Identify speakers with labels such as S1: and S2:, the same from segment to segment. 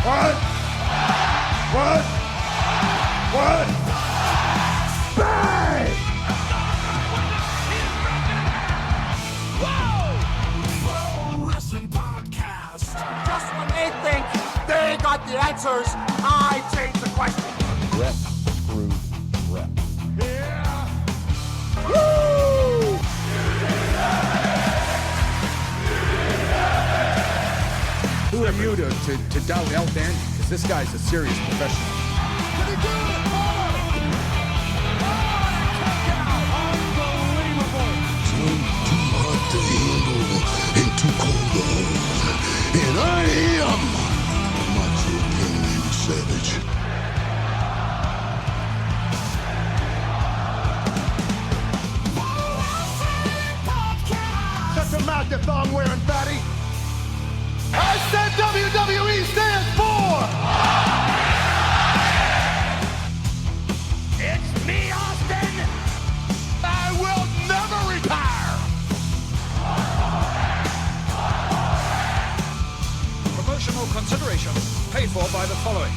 S1: What? Bang!
S2: Pro Wrestling Podcast. Just when they think they got the answers, I change the question.
S3: Rep screw rep.
S2: Yeah.
S1: Woo!
S3: Who are you to doubt El Dandy? Because this guy's a serious professional.
S2: Can he do it? Unbelievable.
S4: Too hot to handle and too cold to hold. And I am Macho King Savage.
S1: Shut your mouth, you thong-wearing fatty. I said WWE stands for...
S2: It's me, Austin. I will never retire.
S5: Promotional consideration paid for by the following.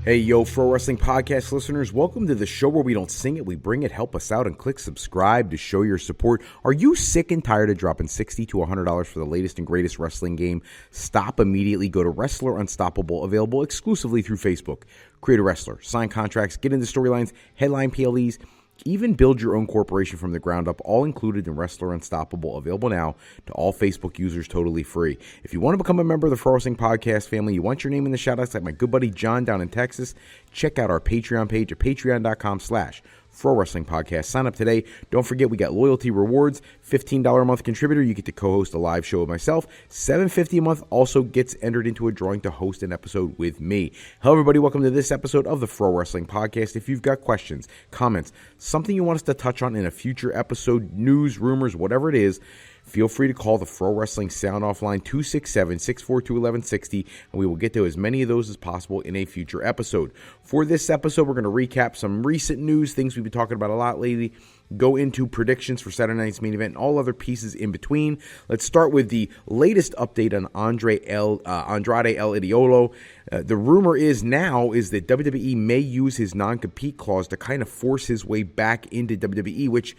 S6: Hey, yo, Pro Wrestling Podcast listeners, welcome to the show where we don't sing it, we bring it. Help us out and click subscribe to show your support. Are you sick and tired of dropping $60 to $100 for the latest and greatest wrestling game? Stop immediately. Go to Wrestler Unstoppable, available exclusively through Facebook. Create a wrestler, sign contracts, get into storylines, headline PLEs, even build your own corporation from the ground up, all included in Wrestler Unstoppable, available now to all Facebook users totally free. If you want to become a member of the Pro Wrestling Podcast family, you want your name in the shoutouts like my good buddy John down in Texas, check out our Patreon page at patreon.com/Pro Wrestling Podcast. Sign up today. Don't forget, we got loyalty rewards. $15 a month contributor, you get to co-host a live show with myself. $7.50 a month also gets entered into a drawing to host an episode with me. Hello, everybody. Welcome to this episode of the Pro Wrestling Podcast. If you've got questions, comments, something you want us to touch on in a future episode, news, rumors, whatever it is, feel free to call the Pro Wrestling Sound Off line 267-642-1160, and we will get to as many of those as possible in a future episode. For this episode, we're going to recap some recent news, things we've been talking about a lot lately, go into predictions for Saturday night's main event, and all other pieces in between. Let's start with the latest update on Andrade El Idolo. The rumor is that WWE may use his non-compete clause to kind of force his way back into WWE, which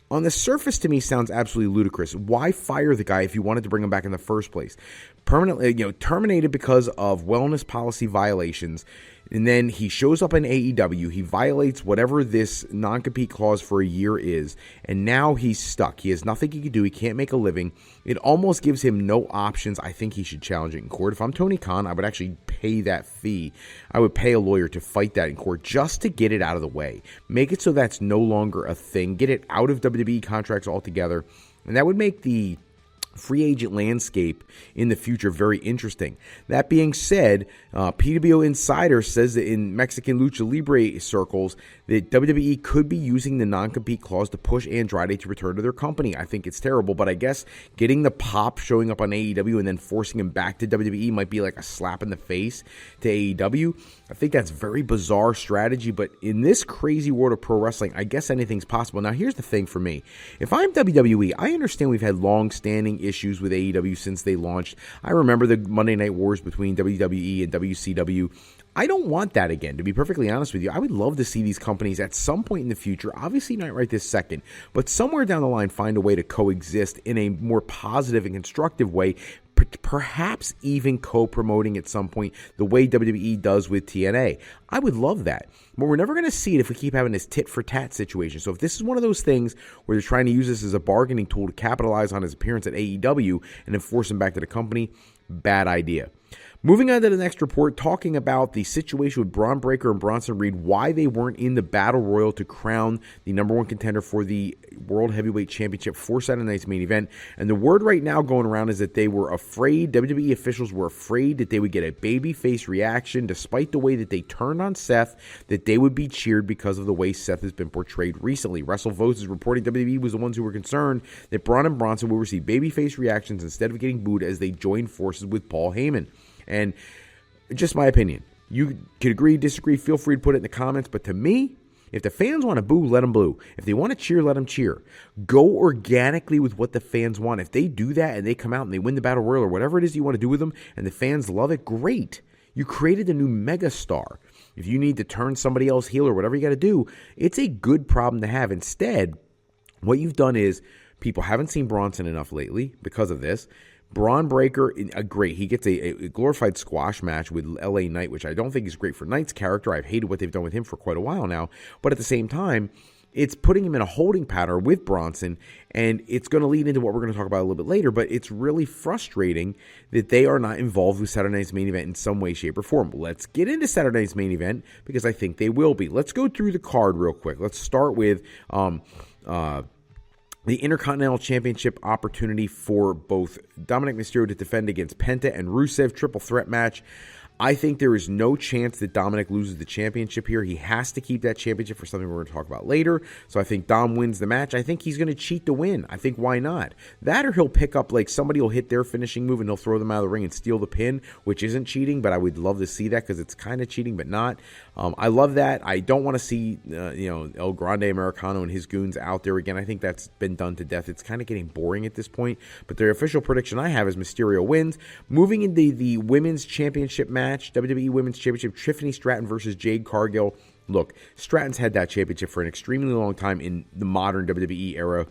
S6: on the surface to me sounds absolutely ludicrous. Why fire the guy if you wanted to bring him back in the first place? Permanently, terminated because of wellness policy violations. And then he shows up in AEW, he violates whatever this non-compete clause for a year is, and now he's stuck. He has nothing he can do, he can't make a living. It almost gives him no options. I think he should challenge it in court. If I'm Tony Khan, I would actually pay that fee. I would pay a lawyer to fight that in court just to get it out of the way. Make it so that's no longer a thing. Get it out of WWE contracts altogether, and that would make the free agent landscape in the future very interesting. That being said, PWO Insider says that in Mexican Lucha Libre circles that WWE could be using the non-compete clause to push Andrade to return to their company. I think it's terrible, but I guess getting the pop showing up on AEW and then forcing him back to WWE might be like a slap in the face to AEW. I think that's very bizarre strategy, but in this crazy world of pro wrestling, I guess anything's possible. Now, here's the thing for me. If I'm WWE, I understand we've had long-standing issues with AEW since they launched. I remember the Monday Night Wars between WWE and WCW. I don't want that again, to be perfectly honest with you. I would love to see these companies at some point in the future, obviously not right this second, but somewhere down the line find a way to coexist in a more positive and constructive way, perhaps even co-promoting at some point the way WWE does with TNA. I would love that. But we're never going to see it if we keep having this tit-for-tat situation. So if this is one of those things where they're trying to use this as a bargaining tool to capitalize on his appearance at AEW and then force him back to the company, bad idea. Moving on to the next report, talking about the situation with Braun Breaker and Bronson Reed, why they weren't in the Battle Royal to crown the number one contender for the World Heavyweight Championship for Saturday night's main event. And the word right now going around is that they were afraid, WWE officials were afraid that they would get a babyface reaction, despite the way that they turned on Seth, that they would be cheered because of the way Seth has been portrayed recently. WrestleVotes is reporting WWE was the ones who were concerned that Braun and Bronson will receive babyface reactions instead of getting booed as they join forces with Paul Heyman. And just my opinion. You could agree, disagree, feel free to put it in the comments. But to me, If the fans want to boo, let them boo. If they want to cheer, let them cheer. Go organically with what the fans want. If they do that and they come out and they win the Battle Royal or whatever it is you want to do with them and the fans love it, great. You created a new megastar. If you need to turn somebody else heel or whatever you got to do, it's a good problem to have. Instead, what you've done is people haven't seen Bronson enough lately because of this. Braun Breaker, great. He gets a glorified squash match with LA Knight, which I don't think is great for Knight's character. I've hated what they've done with him for quite a while now. But at the same time, it's putting him in a holding pattern with Bronson, and it's going to lead into what we're going to talk about a little bit later, but it's really frustrating that they are not involved with Saturday Night's Main Event in some way, shape, or form. Let's get into Saturday Night's Main Event because I think they will be. Let's go through the card real quick. Let's start with the Intercontinental Championship opportunity for both Dominic Mysterio to defend against Penta and Rusev, triple threat match. I think there is no chance that Dominic loses the championship here. He has to keep that championship for something we're going to talk about later. So I think Dom wins the match. I think he's going to cheat to win. I think why not? That or he'll pick up, like somebody will hit their finishing move and he'll throw them out of the ring and steal the pin, which isn't cheating, but I would love to see that because it's kind of cheating, but not. I love that. I don't want to see El Grande Americano and his goons out there again. I think that's been done to death. It's kind of getting boring at this point. But the official prediction I have is Mysterio wins. Moving into the Women's Championship match, WWE Women's Championship, Tiffany Stratton versus Jade Cargill. Look, Stratton's had that championship for an extremely long time in the modern WWE era.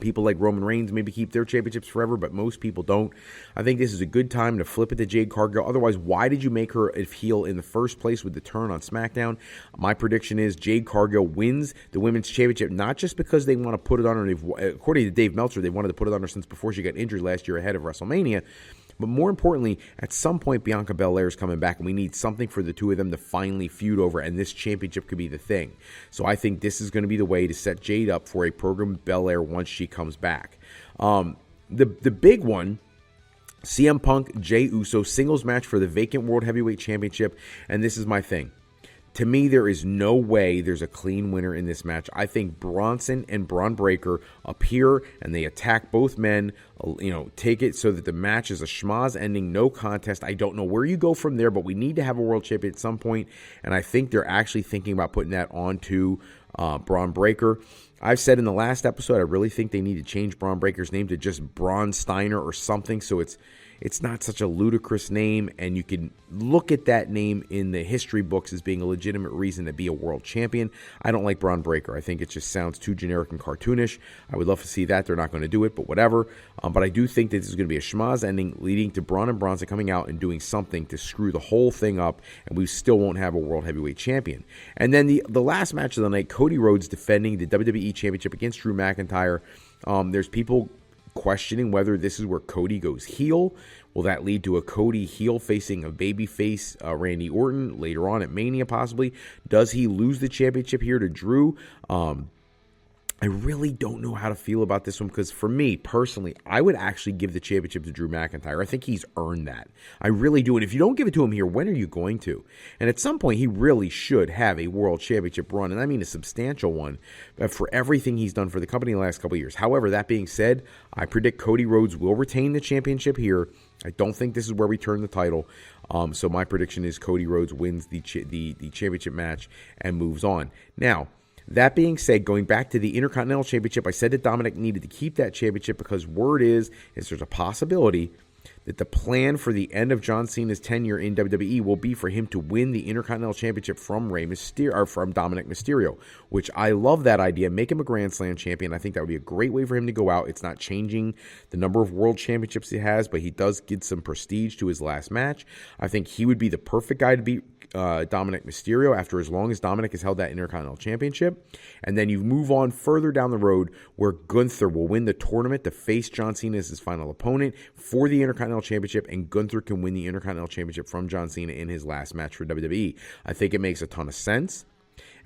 S6: People like Roman Reigns maybe keep their championships forever, but most people don't. I think this is a good time to flip it to Jade Cargill. Otherwise, why did you make her a heel in the first place with the turn on SmackDown? My prediction is Jade Cargill wins the Women's Championship, not just because they want to put it on her. According to Dave Meltzer, they wanted to put it on her since before she got injured last year ahead of WrestleMania. But more importantly, at some point, Bianca Belair is coming back, and we need something for the two of them to finally feud over, and this championship could be the thing. So I think this is going to be the way to set Jade up for a program with Belair once she comes back. The big one, CM Punk, Jey Uso, singles match for the vacant World Heavyweight Championship, and this is my thing. To me, there is no way there's a clean winner in this match. I think Bronson and Braun Breaker appear and they attack both men, take it so that the match is a schmoz ending, no contest. I don't know where you go from there, but we need to have a world champion at some point, and I think they're actually thinking about putting that onto Braun Breaker. I've said in the last episode, I really think they need to change Braun Breaker's name to just Braun Steiner or something, so it's not such a ludicrous name, and you can look at that name in the history books as being a legitimate reason to be a world champion. I don't like Braun Breaker. I think it just sounds too generic and cartoonish. I would love to see that. They're not going to do it, but whatever. But I do think that this is going to be a schmoz ending leading to Braun and Bronson coming out and doing something to screw the whole thing up, and we still won't have a world heavyweight champion. And then the last match of the night, Cody Rhodes defending the WWE Championship against Drew McIntyre. There's people questioning whether this is where Cody goes heel. Will that lead to a Cody heel facing a babyface Randy Orton later on at Mania possibly? Does he lose the championship here to Drew? I really don't know how to feel about this one because for me, personally, I would actually give the championship to Drew McIntyre. I think he's earned that. I really do. And if you don't give it to him here, when are you going to? And at some point, he really should have a world championship run, and I mean a substantial one, for everything he's done for the company in the last couple of years. However, that being said, I predict Cody Rhodes will retain the championship here. I don't think this is where we turn the title. So my prediction is Cody Rhodes wins the championship match and moves on. Now, that being said, going back to the Intercontinental Championship, I said that Dominic needed to keep that championship because word is there's a possibility that the plan for the end of John Cena's tenure in WWE will be for him to win the Intercontinental Championship from from Dominic Mysterio, which I love that idea. Make him a Grand Slam champion. I think that would be a great way for him to go out. It's not changing the number of world championships he has, but he does get some prestige to his last match. I think he would be the perfect guy to beat Dominic Mysterio after as long as Dominic has held that Intercontinental Championship. And then you move on further down the road where Gunther will win the tournament to face John Cena as his final opponent for the Intercontinental Championship, and Gunther can win the Intercontinental Championship from John Cena in his last match for WWE. I think it makes a ton of sense.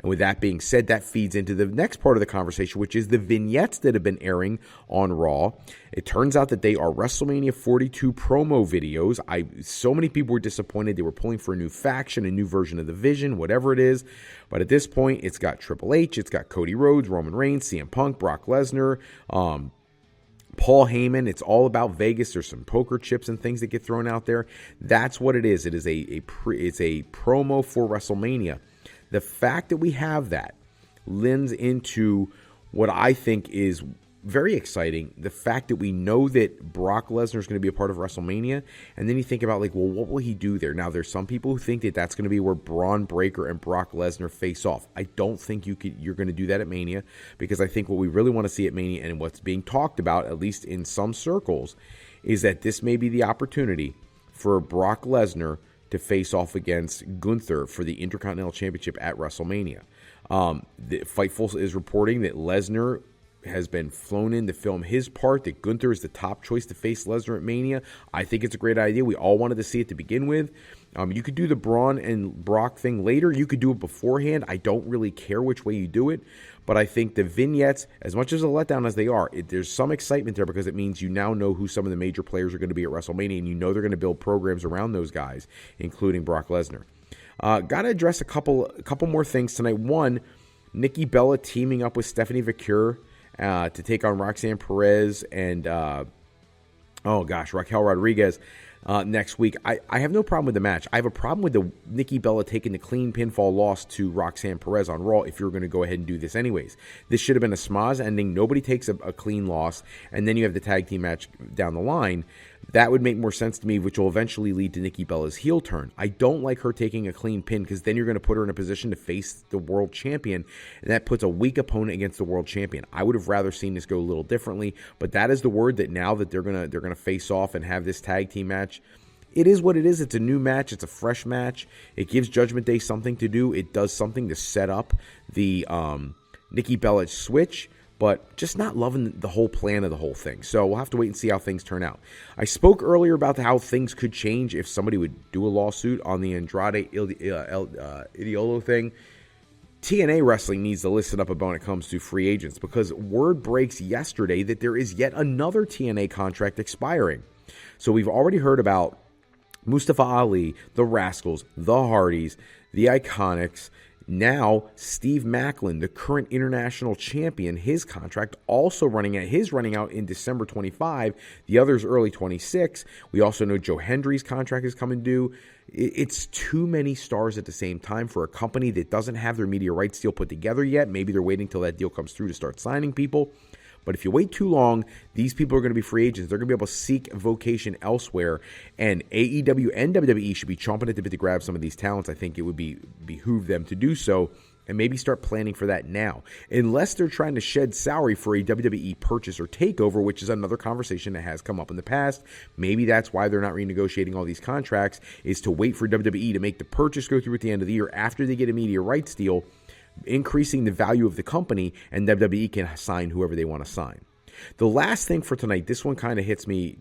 S6: And with that being said, that feeds into the next part of the conversation, which is the vignettes that have been airing on Raw. It turns out that they are WrestleMania 42 promo videos. So many people were disappointed. They were pulling for a new faction, a new version of the Vision, whatever it is. But at this point, it's got Triple H, it's got Cody Rhodes, Roman Reigns, CM Punk, Brock Lesnar, Paul Heyman. It's all about Vegas. There's some poker chips and things that get thrown out there. That's what it is. It is it's a promo for WrestleMania. The fact that we have that lends into what I think is very exciting, the fact that we know that Brock Lesnar is going to be a part of WrestleMania, and then you think about, like, well, what will he do there? Now, there's some people who think that that's going to be where Braun Breaker and Brock Lesnar face off. I don't think you're going to do that at Mania, because I think what we really want to see at Mania, and what's being talked about, at least in some circles, is that this may be the opportunity for Brock Lesnar to face off against Gunther for the Intercontinental Championship at WrestleMania. The Fightful is reporting that Lesnar has been flown in to film his part, that Gunther is the top choice to face Lesnar at Mania. I think it's a great idea. We all wanted to see it to begin with. You could do the Braun and Brock thing later. You could do it beforehand. I don't really care which way you do it, but I think the vignettes, as much as a letdown as they are, there's some excitement there, because it means you now know who some of the major players are going to be at WrestleMania, and you know they're going to build programs around those guys, including Brock Lesnar. Got to address a couple more things tonight. One, Nikki Bella teaming up with Stephanie Vaquer to take on Roxanne Perez and, Raquel Rodriguez next week. I have no problem with the match. I have a problem with the Nikki Bella taking the clean pinfall loss to Roxanne Perez on Raw if you're going to go ahead and do this anyways. This should have been a schmoz ending. Nobody takes a clean loss, and then you have the tag team match down the line. That would make more sense to me, which will eventually lead to Nikki Bella's heel turn. I don't like her taking a clean pin, because then you're going to put her in a position to face the world champion, and that puts a weak opponent against the world champion. I would have rather seen this go a little differently, but that is the word, that now that they're gonna face off and have this tag team match. It is what it is. It's a new match. It's a fresh match. It gives Judgment Day something to do. It does something to set up the Nikki Bella switch, but just not loving the whole plan of the whole thing. So we'll have to wait and see how things turn out. I spoke earlier about how things could change if somebody would do a lawsuit on the Andrade Idiolo thing. TNA Wrestling needs to listen up about when it comes to free agents, because word breaks yesterday that there is yet another TNA contract expiring. So we've already heard about Mustafa Ali, the Rascals, the Hardys, the Iconics. Now, Steve Macklin, the current international champion, his contract also running out in December 25. The other's early 26. We also know Joe Hendry's contract is coming due. It's too many stars at the same time for a company that doesn't have their media rights deal put together yet. Maybe they're waiting till that deal comes through to start signing people. But if you wait too long, these people are going to be free agents. They're going to be able to seek vocation elsewhere. And AEW and WWE should be chomping at the bit to grab some of these talents. I think it would behoove them to do so, and maybe start planning for that now. Unless they're trying to shed salary for a WWE purchase or takeover, which is another conversation that has come up in the past. Maybe that's why they're not renegotiating all these contracts, is to wait for WWE to make the purchase go through at the end of the year after they get a media rights deal, increasing the value of the company, and WWE can sign whoever they want to sign. The last thing for tonight, this one kind of hits me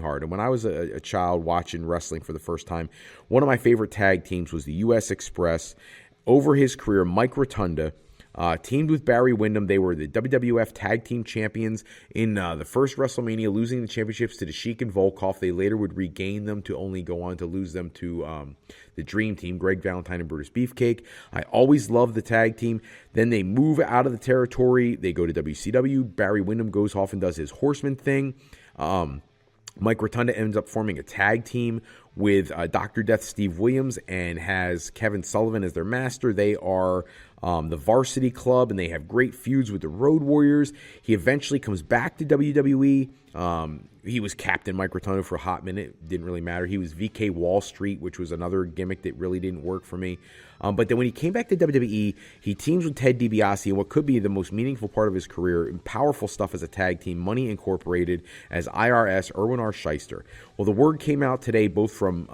S6: hard. And when I was a child watching wrestling for the first time, one of my favorite tag teams was the U.S. Express. Over his career, Mike Rotunda teamed with Barry Windham. They were the WWF Tag Team Champions in the first WrestleMania, losing the championships to the Sheik and Volkov. They later would regain them to only go on to lose them to the Dream Team, Greg Valentine and Brutus Beefcake. I always loved the tag team. Then they move out of the territory. They go to WCW. Barry Windham goes off and does his Horseman thing. Mike Rotunda ends up forming a tag team with Dr. Death Steve Williams and has Kevin Sullivan as their master. They are the Varsity Club, and they have great feuds with the Road Warriors. He eventually comes back to WWE. He was Captain Mike Rotunda for a hot minute. Didn't really matter. He was VK Wall Street, which was another gimmick that really didn't work for me. But then when he came back to WWE, he teams with Ted DiBiase in what could be the most meaningful part of his career, and powerful stuff as a tag team, Money Incorporated, as IRS, Erwin R. Shyster. Well, the word came out today, both from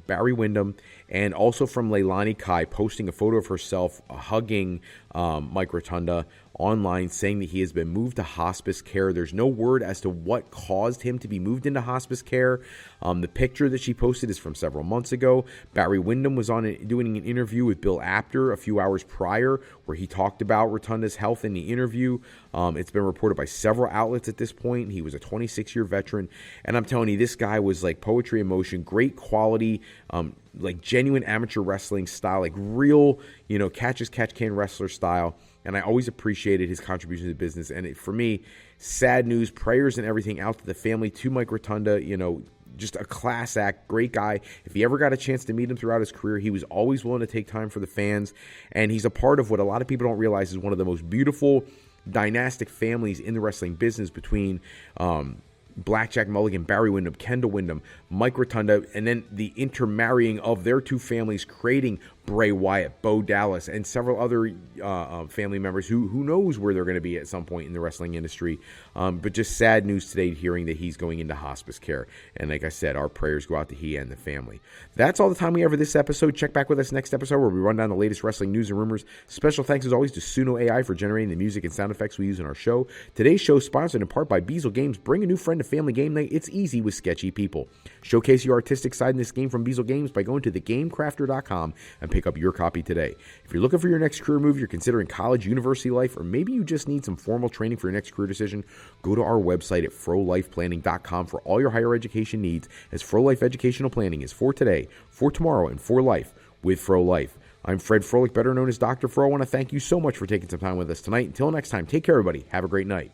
S6: Barry Windham and also from Leilani Kai, posting a photo of herself hugging Mike Rotunda online, saying that he has been moved to hospice care. There's no word as to what caused him to be moved into hospice care. The picture that she posted is from several months ago. Barry Windham was doing an interview with Bill Apter a few hours prior, where he talked about Rotunda's health in the interview. It's been reported by several outlets at this point. He was a 26-year veteran, and I'm telling you, this guy was like poetry in motion, great quality, like genuine amateur wrestling style, like real, catch-as-catch-can wrestler style. And I always appreciated his contribution to the business. And for me, sad news, prayers and everything out to the family, to Mike Rotunda. just a class act, great guy. If he ever got a chance to meet him throughout his career, he was always willing to take time for the fans, and he's a part of what a lot of people don't realize is one of the most beautiful dynastic families in the wrestling business between Blackjack Mulligan, Barry Windham, Kendall Windham, Mike Rotunda, and then the intermarrying of their two families, creating Bray Wyatt, Bo Dallas, and several other family members who knows where they're going to be at some point in the wrestling industry. But just sad news today hearing that he's going into hospice care. And like I said, our prayers go out to he and the family. That's all the time we have for this episode. Check back with us next episode where we run down the latest wrestling news and rumors. Special thanks as always to Suno AI for generating the music and sound effects we use in our show. Today's show is sponsored in part by Beazle Games. Bring a new friend to family game night. It's easy with sketchy people. Showcase your artistic side in this game from Beazle Games by going to thegamecrafter.com and pick up your copy today. If you're looking for your next career move, you're considering college, university life, or maybe you just need some formal training for your next career decision, go to our website at frolifeplanning.com for all your higher education needs, as Fro Life Educational Planning is for today, for tomorrow, and for life with Fro Life. I'm Fred Froelich, better known as Dr. Fro. I want to thank you so much for taking some time with us tonight. Until next time, take care, everybody. Have a great night.